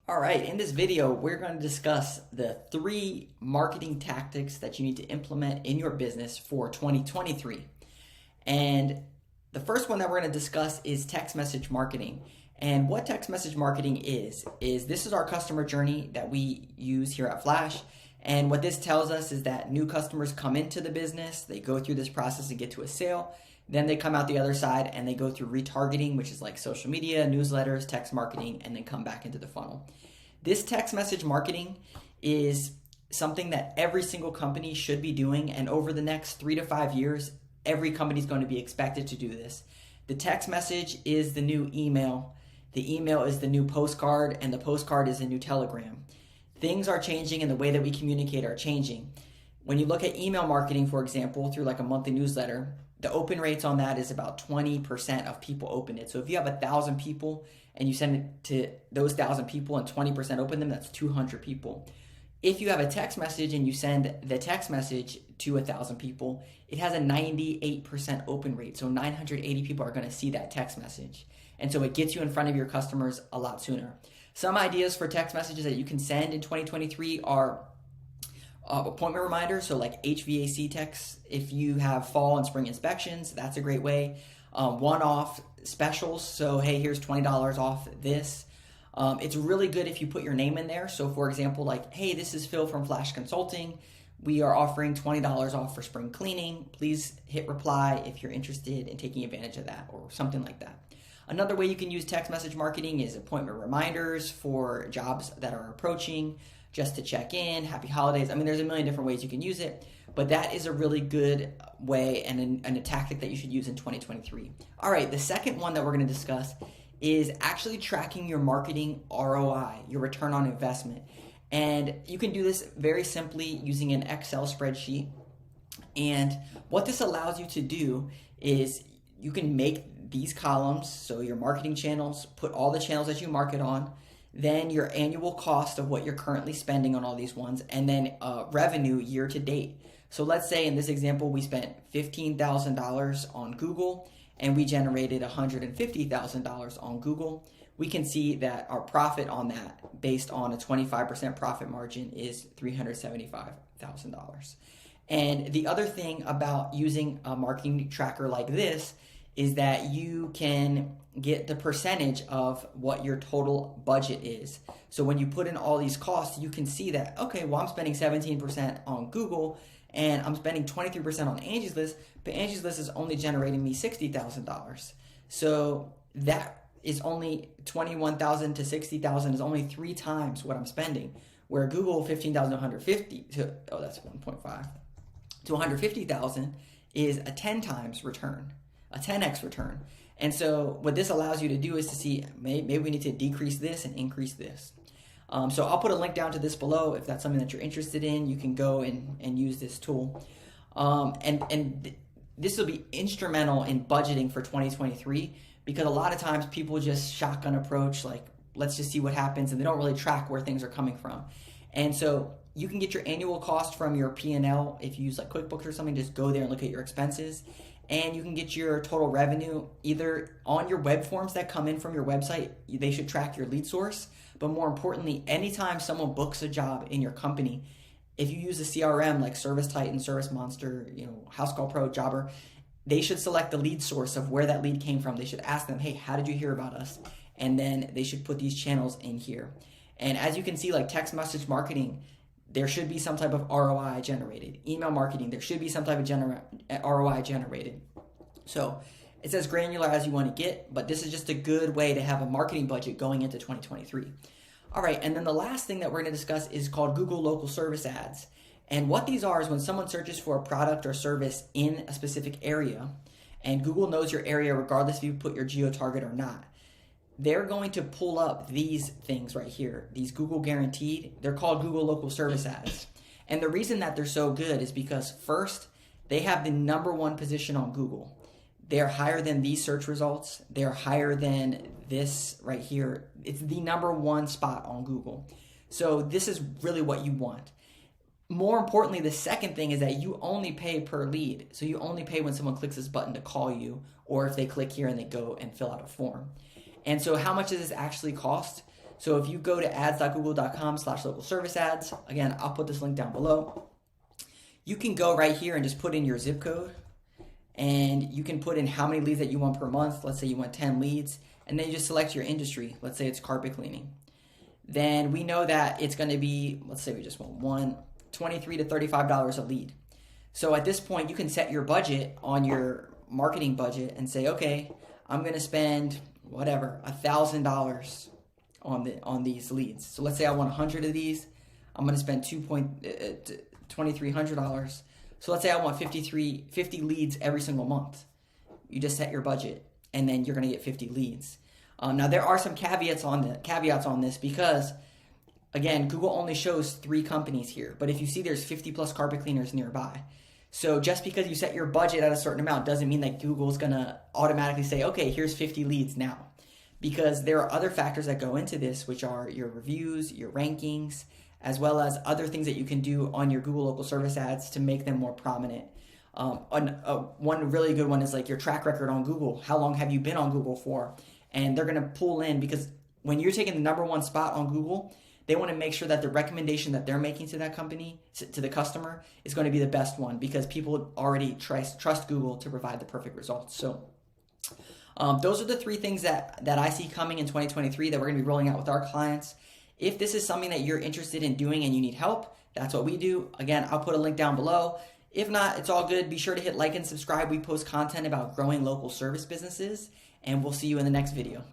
All right, in this video, we're going to discuss the 3 marketing tactics that you need to implement in your business for 2023. And the first one that we're going to discuss is text message marketing. And what text message marketing is this is our customer journey that we use here at Flash. And what this tells us is that new customers come into the business, they go through this process and get to a sale. Then they come out the other side and they go through retargeting, which is like social media, newsletters, text marketing, and then come back into the funnel. This text message marketing is something that every single company should be doing. And over the next 3 to 5 years, every company is going to be expected to do this. The text message is the new email. The email is the new postcard, and the postcard is the new telegram. Things are changing and the way that we communicate are changing. When you look at email marketing, for example, through like a monthly newsletter, the open rates on that is about 20% of people open it. So if you have 1,000 people and you send it to those 1,000 people and 20% open them, that's 200 people. If you have a text message and you send the text message to 1,000 people, it has a 98% open rate. So 980 people are going to see that text message. And so it gets you in front of your customers a lot sooner. Some ideas for text messages that you can send in 2023 are appointment reminders, so like HVAC texts. If you have fall and spring inspections, that's a great way. One-off specials, so hey, here's $20 off this. It's really good if you put your name in there. So for example, like, hey, this is Phil from Flash Consulting. We are offering $20 off for spring cleaning. Please hit reply if you're interested in taking advantage of that, or something like that. Another way you can use text message marketing is appointment reminders for jobs that are approaching, just to check in, happy holidays. I mean, there's a million different ways you can use it, but that is a really good way and a tactic that you should use in 2023. All right, the second one that we're going to discuss is actually tracking your marketing ROI, your return on investment. And you can do this very simply using an Excel spreadsheet. And what this allows you to do is you can make these columns, so your marketing channels, put all the channels that you market on, then your annual cost of what you're currently spending on all these ones, and then revenue year to date. So let's say in this example, we spent $15,000 on Google and we generated $150,000 on Google. We can see that our profit on that, based on a 25% profit margin, is $375,000. And the other thing about using a marketing tracker like this is that you can get the percentage of what your total budget is. So when you put in all these costs, you can see that, okay, well, I'm spending 17% on Google and I'm spending 23% on Angie's List, but Angie's List is only generating me $60,000. So that is only $21,000 to $60,000 is only 3 times what I'm spending. Where Google 15,000 to 150 to, oh, that's 1.5 to 150,000 is a 10 times return, a 10x return. And so what this allows you to do is to see, maybe we need to decrease this and increase this. So I'll put a link down to this below. If that's something that you're interested in, you can go and use this tool. This will be instrumental in budgeting for 2023, because a lot of times people just shotgun approach, like, let's just see what happens, and they don't really track where things are coming from. And so you can get your annual cost from your P&L. If you use like QuickBooks or something, just go there and look at your expenses. And you can get your total revenue either on your web forms that come in from your website. They should track your lead source. But more importantly, anytime someone books a job in your company, if you use a CRM like Service Titan, Service Monster, House Call Pro, Jobber, they should select the lead source of where that lead came from. They should ask them, hey, how did you hear about us? And then they should put these channels in here. And as you can see, like text message marketing, there should be some type of ROI generated. Email marketing, there should be some type of ROI generated. So it's as granular as you want to get, but this is just a good way to have a marketing budget going into 2023. All right, and then the last thing that we're going to discuss is called Google Local Service Ads. And what these are is when someone searches for a product or service in a specific area, and Google knows your area regardless if you put your geo-target or not. They're going to pull up these things right here, these Google guaranteed. They're called Google Local Service Ads. And the reason that they're so good is because, first, they have the #1 position on Google. They're higher than these search results. They're higher than this right here. It's the #1 spot on Google. So this is really what you want. More importantly, the second thing is that you only pay per lead. So you only pay when someone clicks this button to call you, or if they click here and they go and fill out a form. And so how much does this actually cost? So if you go to ads.google.com/local service ads, again, I'll put this link down below. You can go right here and just put in your zip code, and you can put in how many leads that you want per month. Let's say you want 10 leads, and then you just select your industry. Let's say it's carpet cleaning. Then we know that it's going to be, let's say we just want $23 to $35 a lead. So at this point, you can set your budget on your marketing budget and say, okay, I'm going to spend whatever, $1,000 on these leads. So let's say I want 100 of these. I'm going to spend $2,300. So let's say I want 50 leads every single month. You just set your budget, and then you're going to get 50 leads. Now there are some caveats on this because, again, Google only shows 3 companies here. But if you see there's 50 plus carpet cleaners nearby. So just because you set your budget at a certain amount doesn't mean that Google's going to automatically say, okay, here's 50 leads now. Because there are other factors that go into this, which are your reviews, your rankings, as well as other things that you can do on your Google local service ads to make them more prominent. One really good one is like your track record on Google. How long have you been on Google for? And they're going to pull in, because when you're taking the #1 spot on Google, they want to make sure that the recommendation that they're making to that company, to the customer, is going to be the best one, because people already trust Google to provide the perfect results. So those are the 3 things that I see coming in 2023 that we're going to be rolling out with our clients. If this is something that you're interested in doing and you need help, that's what we do. Again, I'll put a link down below. If not, it's all good. Be sure to hit like and subscribe. We post content about growing local service businesses, and we'll see you in the next video.